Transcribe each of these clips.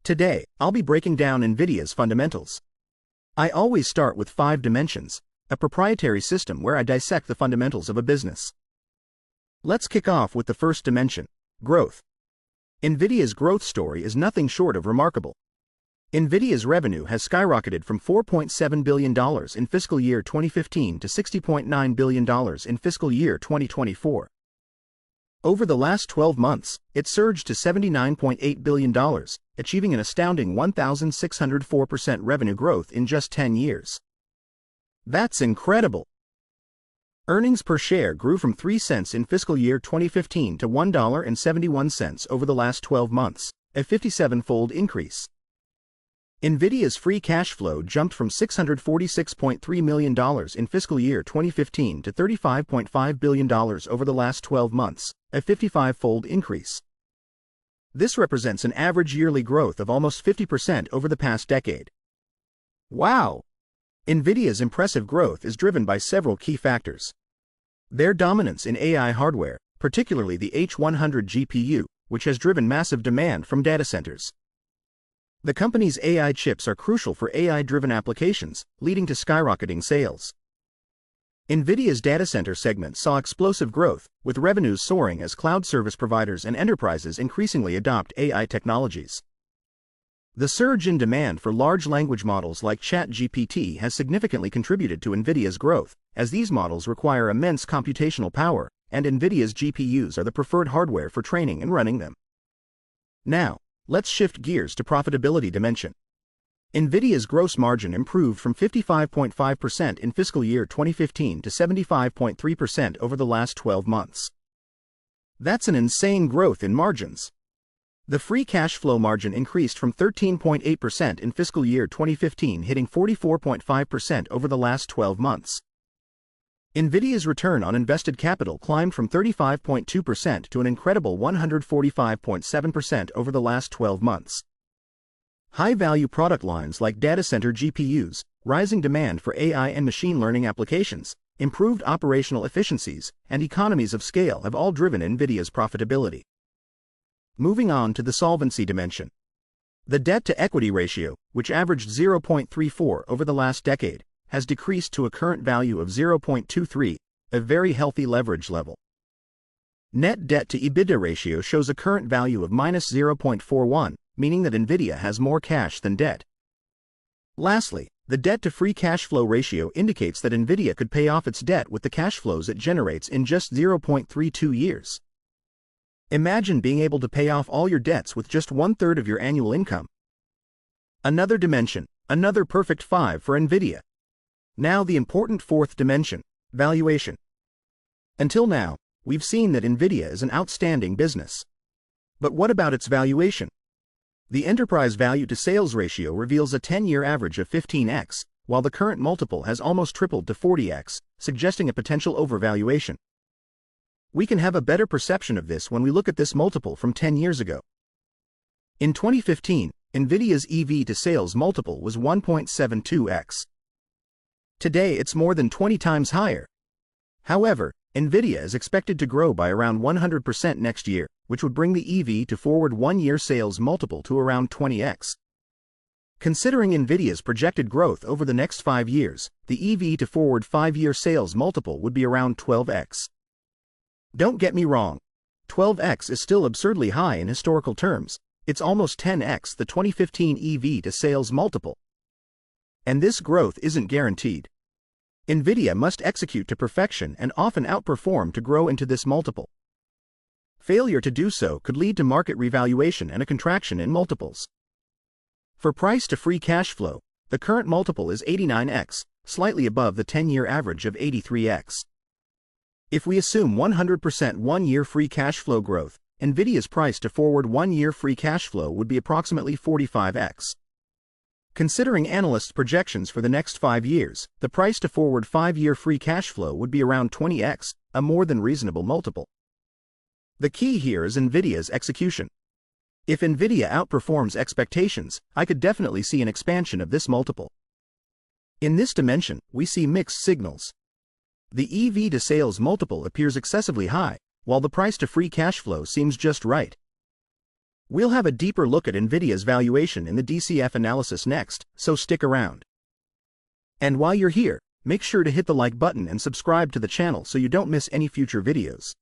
Today, I'll be breaking down Nvidia's fundamentals. I always start with 5 dimensions, a proprietary system where I dissect the fundamentals of a business. Let's kick off with the first dimension, growth. Nvidia's growth story is nothing short of remarkable. Nvidia's revenue has skyrocketed from $4.7 billion in fiscal year 2015 to $60.9 billion in fiscal year 2024. Over the last 12 months, it surged to $79.8 billion, achieving an astounding 1,604% revenue growth in just 10 years. That's incredible! Earnings per share grew from 3 cents in fiscal year 2015 to $1.71 over the last 12 months, a 57-fold increase. Nvidia's free cash flow jumped from $646.3 million in fiscal year 2015 to $35.5 billion over the last 12 months, a 55-fold increase. This represents an average yearly growth of almost 50% over the past decade. Wow! Nvidia's impressive growth is driven by several key factors. Their dominance in AI hardware, particularly the H100 GPU, which has driven massive demand from data centers. The company's AI chips are crucial for AI-driven applications, leading to skyrocketing sales. Nvidia's data center segment saw explosive growth, with revenues soaring as cloud service providers and enterprises increasingly adopt AI technologies. The surge in demand for large language models like ChatGPT has significantly contributed to Nvidia's growth, as these models require immense computational power, and Nvidia's GPUs are the preferred hardware for training and running them. Now, let's shift gears to profitability dimension. Nvidia's gross margin improved from 55.5% in fiscal year 2015 to 75.3% over the last 12 months. That's an insane growth in margins. The free cash flow margin increased from 13.8% in fiscal year 2015, hitting 44.5% over the last 12 months. Nvidia's return on invested capital climbed from 35.2% to an incredible 145.7% over the last 12 months. High-value product lines like data center GPUs, rising demand for AI and machine learning applications, improved operational efficiencies, and economies of scale have all driven Nvidia's profitability. Moving on to the solvency dimension. The debt-to-equity ratio, which averaged 0.34 over the last decade, has decreased to a current value of 0.23, a very healthy leverage level. Net debt-to-EBITDA ratio shows a current value of -0.41, meaning that Nvidia has more cash than debt. Lastly, the debt-to-free cash flow ratio indicates that Nvidia could pay off its debt with the cash flows it generates in just 0.32 years. Imagine being able to pay off all your debts with just 1/3 of your annual income. Another dimension, another perfect 5 for Nvidia. Now the important 4th dimension, valuation. Until now, we've seen that Nvidia is an outstanding business. But what about its valuation? The enterprise value-to-sales ratio reveals a 10-year average of 15x, while the current multiple has almost tripled to 40x, suggesting a potential overvaluation. We can have a better perception of this when we look at this multiple from 10 years ago. In 2015, Nvidia's EV-to-sales multiple was 1.72x. Today it's more than 20 times higher. However, Nvidia is expected to grow by around 100% next year, which would bring the EV to forward 1-year sales multiple to around 20x. Considering Nvidia's projected growth over the next 5 years, the EV to forward 5-year sales multiple would be around 12x. Don't get me wrong, 12x is still absurdly high in historical terms. It's almost 10x the 2015 EV to sales multiple. And this growth isn't guaranteed. Nvidia must execute to perfection and often outperform to grow into this multiple. Failure to do so could lead to market revaluation and a contraction in multiples. For price to free cash flow, the current multiple is 89x, slightly above the 10-year average of 83x. If we assume 100% 1-year free cash flow growth, Nvidia's price to forward 1-year free cash flow would be approximately 45x. Considering analysts' projections for the next 5 years, the price to forward 5-year free cash flow would be around 20x, a more than reasonable multiple. The key here is Nvidia's execution. If Nvidia outperforms expectations, I could definitely see an expansion of this multiple. In this dimension, we see mixed signals. The EV to sales multiple appears excessively high, while the price to free cash flow seems just right. We'll have a deeper look at Nvidia's valuation in the DCF analysis next, so stick around. And while you're here, make sure to hit the like button and subscribe to the channel so you don't miss any future videos.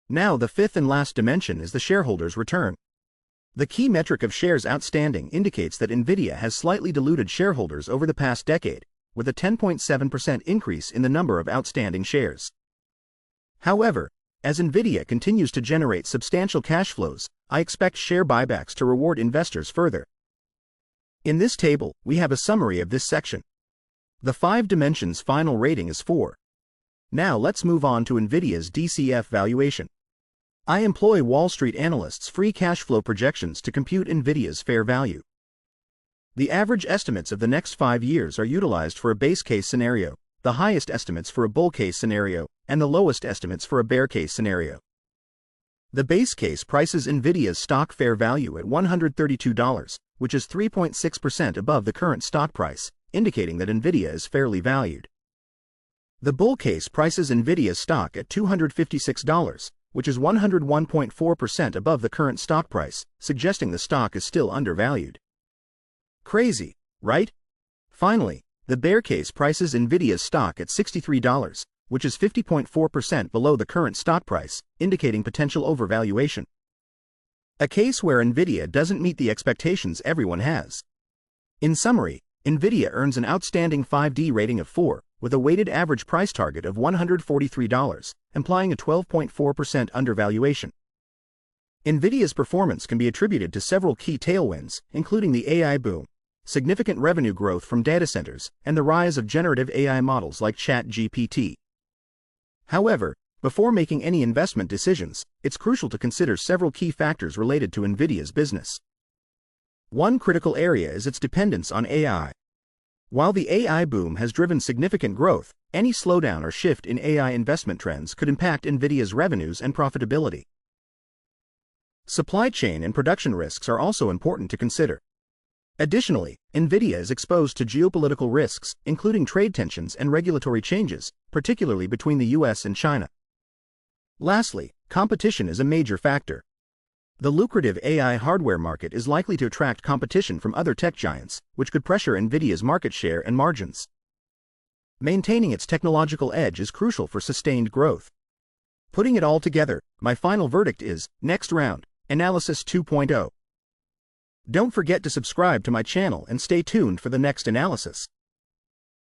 Now the fifth and last dimension is the shareholders' return. The key metric of shares outstanding indicates that Nvidia has slightly diluted shareholders over the past decade, with a 10.7% increase in the number of outstanding shares. However, as Nvidia continues to generate substantial cash flows, I expect share buybacks to reward investors further. In this table, we have a summary of this section. The 5 dimensions final rating is 4. Now let's move on to Nvidia's DCF valuation. I employ Wall Street analysts' free cash flow projections to compute Nvidia's fair value. The average estimates of the next 5 years are utilized for a base case scenario, the highest estimates for a bull case scenario, and the lowest estimates for a bear case scenario. The base case prices Nvidia's stock fair value at $132, which is 3.6% above the current stock price, indicating that Nvidia is fairly valued. The bull case prices Nvidia's stock at $256, which is 101.4% above the current stock price, suggesting the stock is still undervalued. Crazy, right? Finally, the bear case prices Nvidia's stock at $63, which is 50.4% below the current stock price, indicating potential overvaluation. A case where Nvidia doesn't meet the expectations everyone has. In summary, Nvidia earns an outstanding 5D rating of 4, with a weighted average price target of $143, implying a 12.4% undervaluation. Nvidia's performance can be attributed to several key tailwinds, including the AI boom, significant revenue growth from data centers, and the rise of generative AI models like ChatGPT. However, before making any investment decisions, it's crucial to consider several key factors related to Nvidia's business. One critical area is its dependence on AI. While the AI boom has driven significant growth, any slowdown or shift in AI investment trends could impact Nvidia's revenues and profitability. Supply chain and production risks are also important to consider. Additionally, Nvidia is exposed to geopolitical risks, including trade tensions and regulatory changes, particularly between the US and China. Lastly, competition is a major factor. The lucrative AI hardware market is likely to attract competition from other tech giants, which could pressure Nvidia's market share and margins. Maintaining its technological edge is crucial for sustained growth. Putting it all together, my final verdict is, next round, Analysis 2.0. Don't forget to subscribe to my channel and stay tuned for the next analysis.